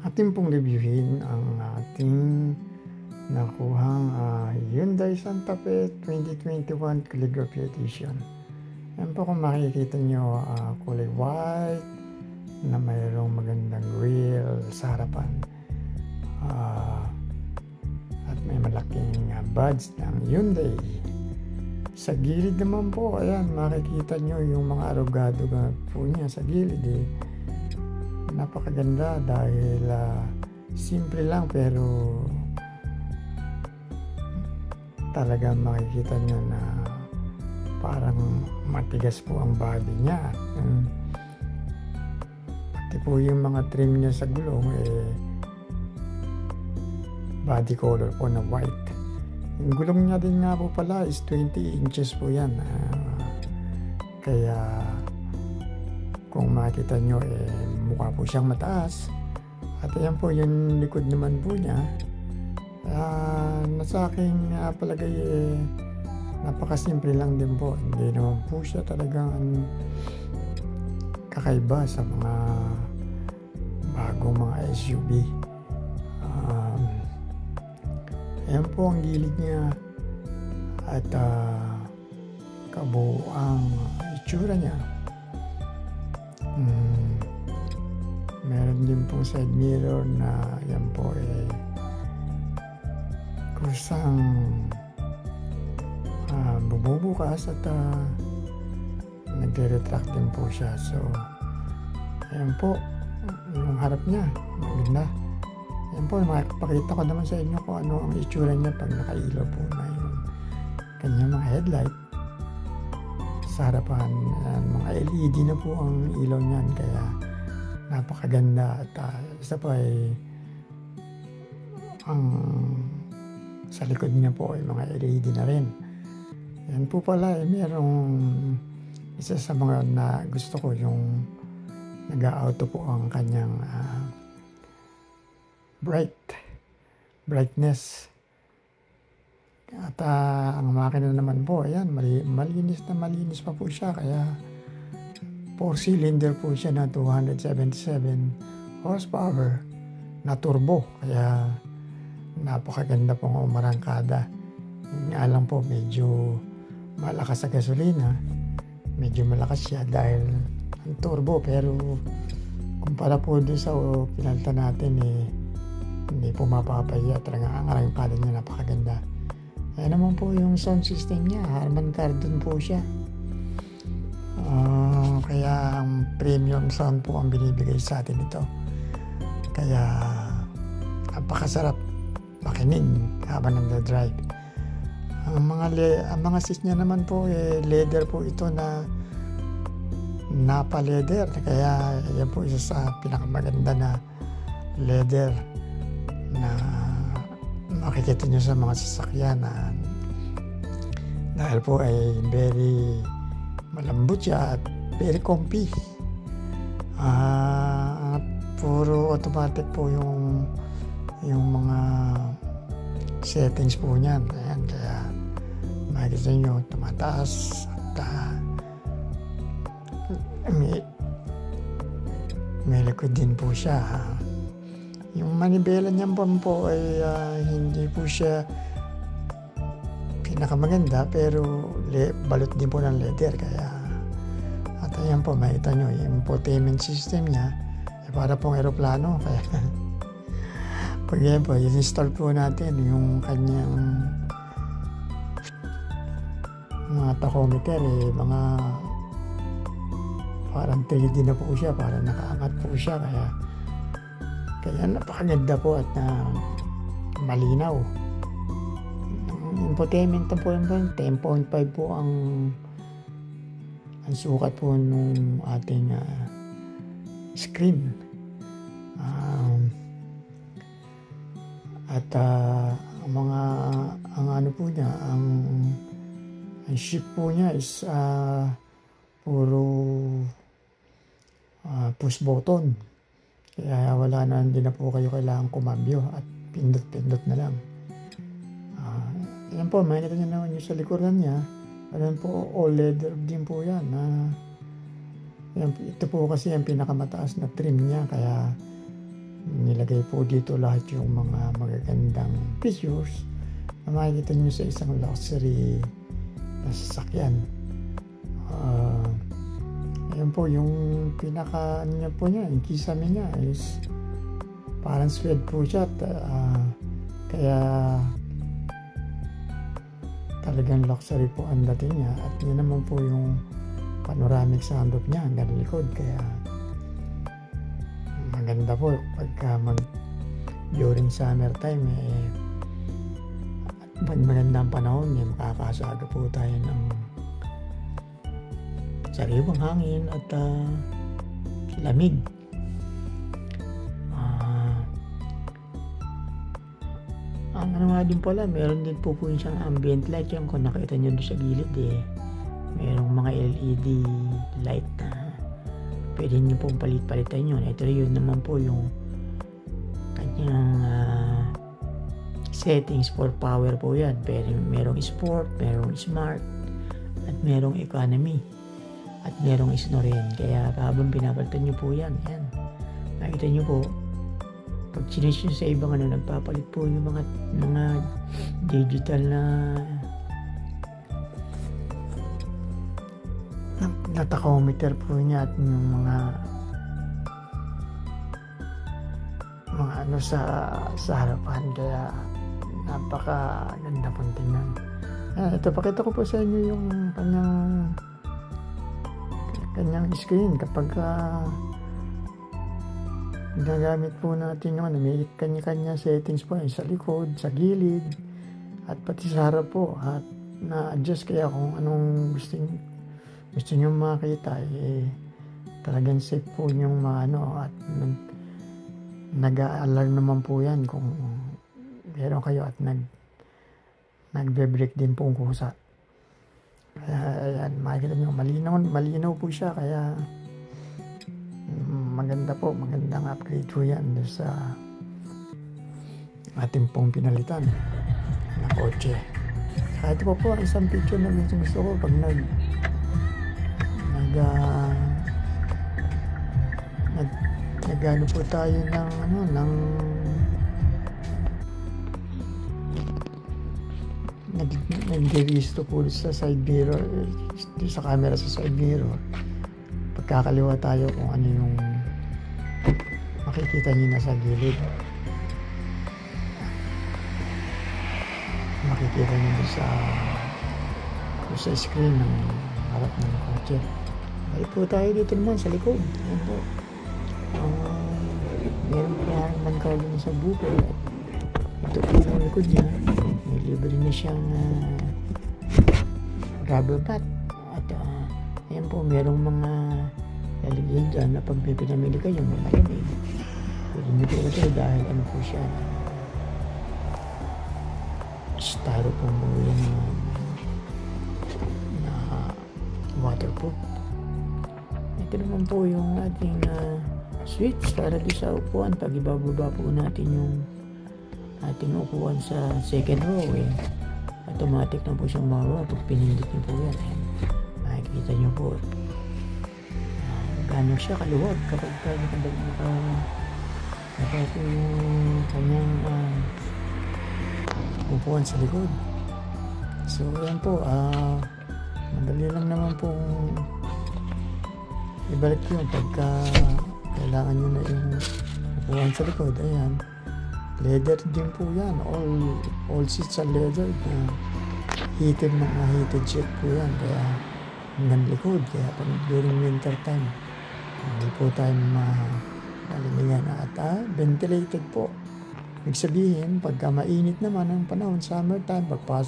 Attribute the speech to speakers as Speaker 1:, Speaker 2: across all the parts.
Speaker 1: Ating pong reviewin ang ating nakuhang Hyundai Santa Fe 2021 Calligraphy Edition. Yan po, kung makikita nyo, kulay white na mayroong magandang grill sa harapan, at may malaking badge ng Hyundai. Sa gilid naman po, ayan, makikita nyo yung mga arugado po niya sa gilid. Napakaganda dahil simple lang, pero talagang makikita nyo na parang matigas po ang body niya. Pati po yung mga trim niya sa gulong, body color po na white. Yung gulong niya din nga po pala is 20 inches po yan. Kaya kung makita nyo, mukha po siyang mataas. At ayan po yung likod naman po niya. Sa aking palagay, napakasimple lang din po. Hindi naman po siya talagang kakaiba sa mga bagong mga SUV. Ayan po ang gilid niya at kabuuang itsura niya. Meron din pong side mirror na yan po kusang bububukas at nagre-retract din po siya. So ayan po yung harap niya, maganda. Ayan po, makikita ko naman sa inyo kung ano ang itsura niya pag nakailaw po na yung kanyang mga headlight sa harapan. Mga LED na po ang ilaw niyan, kaya napakaganda. At isa pa ang sa likod niya po ay mga LED na rin. Yan po pala merong isa sa mga na gusto ko, yung nag-auto po ang kanyang brightness. At ang makina naman po, ayan, malinis pa po siya. Kaya 4-cylinder po siya na 277 horsepower na turbo. Kaya napakaganda pong umarangkada. Yung nga lang po, medyo malakas sa gasolina. Medyo malakas siya dahil ang turbo. Pero kumpara po doon sa pinalta natin, hindi po mapapaya. Talaga ang arangkada niya napakaganda. Ayan naman po yung sound system niya. Harman Kardon po siya. Kaya ang premium sound po ang binibigay sa atin ito. Kaya napakasarap makinig habang nagda-drive. Ang mga seats niya naman po, leather po ito na Napa leather. Kaya yan po isa sa pinakamaganda na leather na makikita nyo sa mga sasakyan, dahil po ay very malambot siya at very comfy. At puro automatic po yung mga settings po niyan. Ayan, kaya makikita nyo tumataas at may likod din po siya. Yung manibela niyan po ay hindi po siya pinakamaganda, pero balot din po ng leather. Kaya at ayan po, makita nyo yung infotainment system niya para pong aeroplano. Kaya pag yan po, i-install po natin yung kanyang mga tachometer, mga parang 3D na po siya, parang nakaangat po siya. Kaya napakaganda po at malinaw. Ang infotainment po yan po, 10.5 po ang sukat po nung ating screen. At ang ano po niya, ang shift po niya is puro push button. Kaya hindi na po kayo kailangan kumambyo at pindot-pindot na lang. Yan po, makikita nyo naman yung sa likuran niya. Ayan po, all leather din po yan. Ito po kasi ang pinakamataas na trim niya. Kaya nilagay po dito lahat yung mga magagandang pictures na makikita nyo sa isang luxury na sasakyan. Ayan po yung pinaka niya po niya, yung kisame niya is parang suede po siya, kaya talagang luxury po ang dating niya. At yun naman po yung panoramic sunroof niya hanggang likod, kaya maganda po pagka during summer time pag magandang panahon makakasaga po tayo ng sariwang hangin at lamig. Ang ano nga din pala, meron din po siyang ambient light. Yan kung nakita nyo doon sa gilid merong mga LED light na pwede nyo pong palit-palitan yun. Ito yun naman po yung kanyang settings for power po yan. Pero merong sport, merong smart, at merong economy, at merong snow rin. Kaya habang pinapalitan nyo po yan, nakita nyo po pag chinis nyo sa ibang nagpapalit po yung mga digital na tachometer po niya at yung mga sa harapan, kaya napaka ganda pong tingnan. Ito, pakita ko po sa inyo yung kanyang screen kapag ginagamit po natin yung may kanya-kanya settings po sa likod, sa gilid, at pati sa harap po, at na-adjust kaya kung anong gusto nyo makita talagang safe po yung at nag-a-alarm naman po yan kung meron kayo at nagbe-break din po ang kusa. Kaya ayan, makikita nyo malinaw po siya, kaya maganda po, magandang upgrade po yan sa ating pong pinalitan na kotse. Kaya ito po ang isang picture na gusto ko pag nagano po tayo ng nag-revisto po sa side mirror, sa camera sa side mirror. Pagkakaliwa tayo kung ano yung makikita nyo na sa gilid, makikita nyo sa screen ng harap ng kotse. Balik po tayo dito naman sa likod. Ayan po, meron po naman kayo sa bukol, at ito po yung likod niya, may libre na siyang rubber mat, at ayan po, merong mga lalagyan dyan na pag may pinamili kayo may malamig, pwede nyo po ito dahil ano po siya, styrofoam po yan na waterproof. Ito naman po yung ating switch para di sa upuan. Pag ibababa po natin yung ating upuan sa second row, automatic na po siyang mawa pag pinindot nyo po yan. Makikita nyo po gano'n siya kaluwag kapag naka po yung kanyang upuan sa likod. So yan po, madali lang naman po ibalik yun pagka kailangan nyo na yung upuan sa likod. Ayan, leather din po yan, all seats are leather, heated seat po yan, kaya hanggang likod. Kaya pag during winter time hindi po tayo maliligan, at ventilated po. Ibig sabihin, pagka mainit naman ang panahon, summertime, pag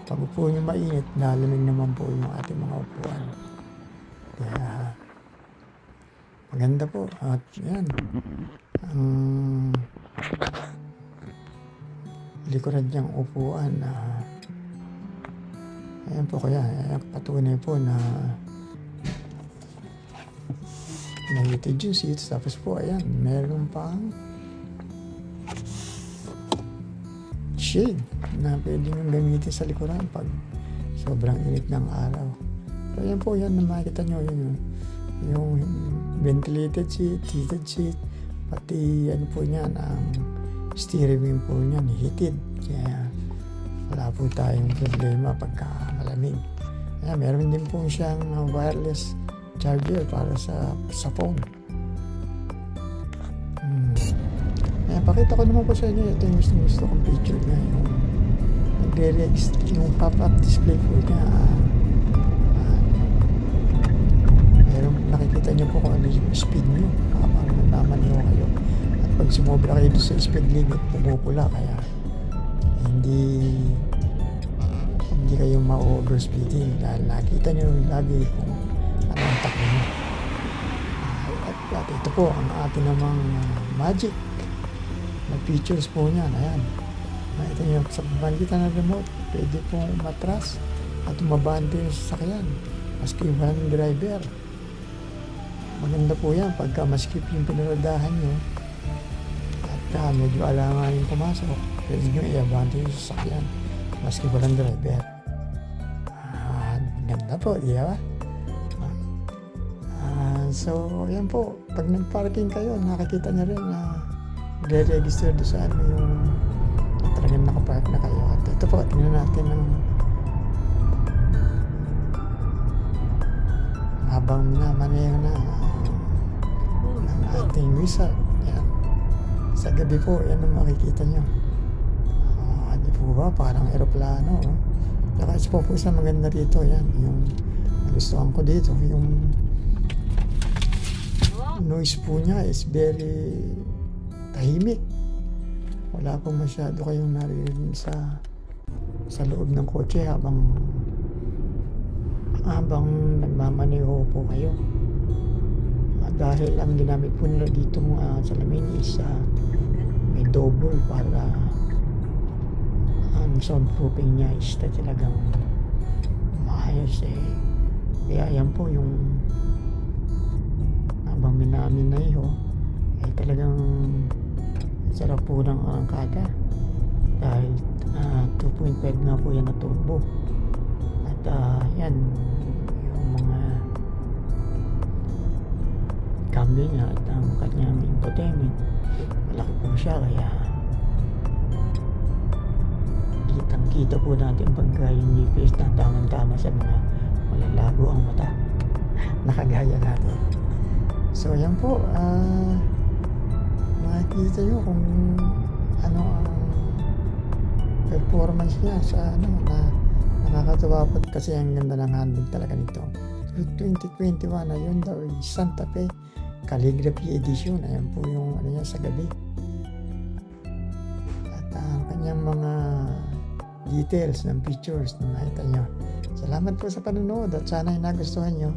Speaker 1: upo nyo mainit, lalamig naman po yung ating mga upuan. Kaya maganda po. At yan, ang likuran niyang upuan, ayan po, kaya patunay po na heated yung seats. Tapos po ayan, meron pang shade na pwede nyo gamitin sa likuran pag sobrang init ng araw. So ayan po, yan na makikita nyo yung ventilated seat, heated seat, Pati ano po niyan, ang steering wheel po niyan heated. Kaya wala po tayong problema pagka malamig. Kaya meron din po siyang wireless charger para sa phone. Kaya pakita ko naman po sa inyo. Ito yung gusto kong picture niya. Yung nagre-register, yung pop-up display po niya. Meron, nakikita niyo po kung ano yung speed niyo habang nagmamaneho kayo. At pag sumobra kayo sa speed limit, pumupula. Kaya hindi kayo ma-overspeeding dahil nakita niyo lagi kung ano ang takbo niyo. At ito po ang ating namang magic na features po niyan. Ayan, ito niyo sa pamamagitan ng remote, pwede pong matras at umabante yung sasakyan maski walang driver. Maganda po yan pagka maskip yung pinaradahan nyo at medyo alanganin pumasok, pwede nyo i-abante yung sasakyan maski walang driver. Ganda po, di ba? So yan po, pag nag-parking kayo, nakikita nyo rin na re-register doon sa ano yung talagang nakapark na kayo. At ito po, tingnan natin ng habang minamaneho na ng ating wizard. Yan. Sa gabi po, yan ang makikita nyo. Di po ba? Parang aeroplano. Saka isa po sa maganda dito, yan. Yung nagustuhan ko dito, yung noise po niya is very tahimik. Wala pong masyado kayong naririnig sa loob ng kotse habang nagmamaneho po kayo. Dahil ang ginamit po nila dito salamin is may double para ang soundproofing niya is talagang maayos Kaya yan po yung habang minaminayo ay talagang sarap po ng arangkada dahil 2.5 nga po yan na turbo. At yan yung mga cambio niya at ang kanyang infotainment, malaki po siya, kaya kitang kita po natin pagka yung GPS na tamang-tama sa mga malalago ang mata nakagaya natin. So yan po, makikita nyo kung ano ang performance niya sa ano na nakakatuwa po kasi ang ganda ng handling talaga nito. 2021 na yun daw Santa Fe Calligraphy Edition. Ayan po yung ano niya sa gabi. At ang kanyang mga details ng pictures na nakita nyo. Salamat po sa panonood at sana ay nagustuhan nyo.